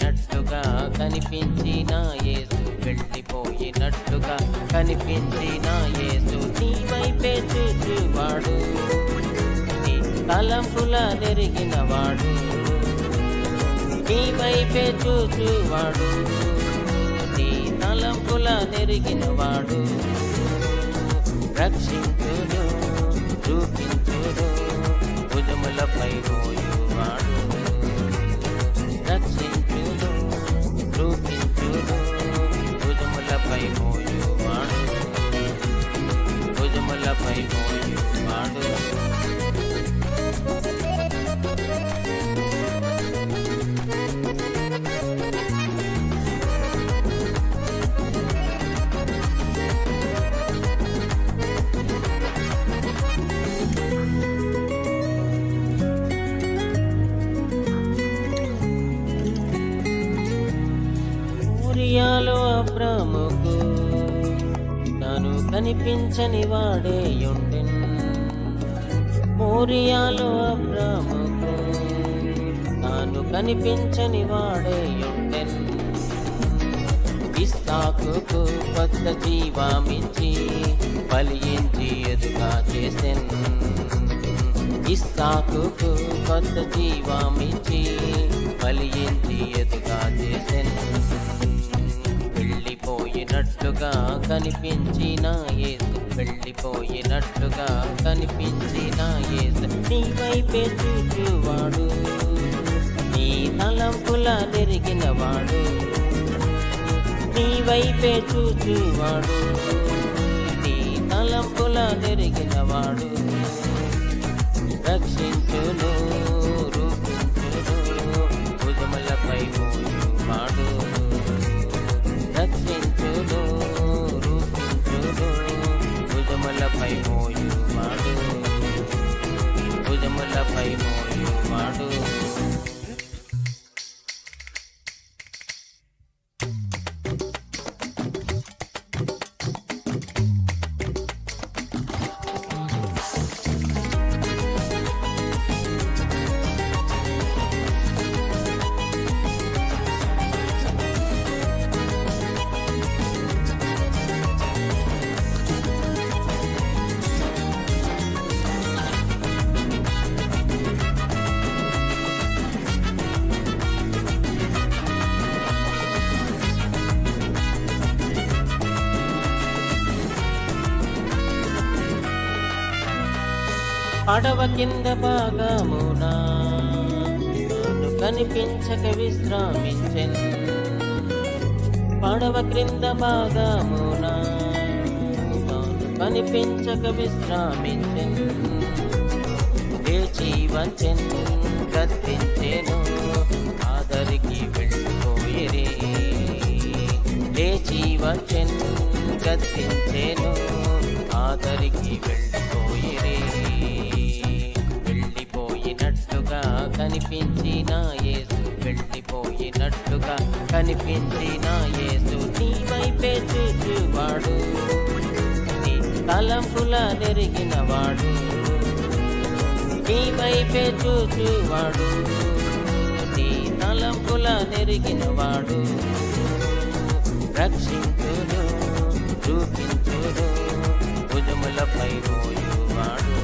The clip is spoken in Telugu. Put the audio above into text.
వెళ్ళిపోయినట్టుగా కనిపించిన యేసు, వెళ్ళిపోయినట్టుగా కనిపించిన యేసు నీ వైపే చూచువాడు, నీ తలంపుల నెరిగినవాడు, నీ వైపే చూచువాడు, నీ తలంపుల నెరిగినవాడు. రక్షించును, చూపించును, భుజములపై మోయువాడు. రక్షించును, చూపించును, భుజములపై మోయువాడు, భుజములపై మోయువాడు. మోరియాలో అబ్రాముకు తాను కనిపించని వాడేయుండెన్, మోరియాలో అబ్రాముకు తాను కనిపించని వాడేయుండెన్. ఇస్సాకుకు కొత్త జీవమిచ్చి ఫలించి ఎదుగా చేసెన్, ఇస్సాకుకు కొత్త జీవమిచ్చి ఫలించి ఎదుగా చేసెన్. వెళ్ళిపోయినట్టుగా కనిపించిన యేసు, వెళ్ళిపోయినట్టుగా కనిపించిన యేసు నీ వైపే చూచువాడు, నీ తలంపుల నెరిగినవాడు, నీ వైపే చూచువాడు, నీ తలంపుల నెరిగినవాడు. రక్షించును, రూపించును, భుజములపై మోయువాడు. రక్షించును, రూపించును, భుజములపై మోయువాడు, భుజములపై మోయువాడు. పడవ కింద భాగమున తాను కనిపించక విశ్రామించెన్, పడవ క్రింద భాగమున తాను కనిపించక విశ్రామించెన్. లేచి వచ్చెన్, గద్దించెను, ఆదరికి వెళ్ళిపోయిరి. లేచి వచ్చెన్, గద్దించెను, ఆదరికి వెళ్ళిపోయిరి. వెళ్ళిపోయినట్టుగా కనిపించిన యేసు, వెళ్ళిపోయినట్టుగా కనిపించిన యేసు నీ వైపే చూచువాడు, నీ తలంపుల నెరిగినవాడు, నీ వైపే చూచువాడు, నీ తలంపుల నెరిగినవాడు. రక్షించును, చూపించును, భుజములపై మోయువాడు.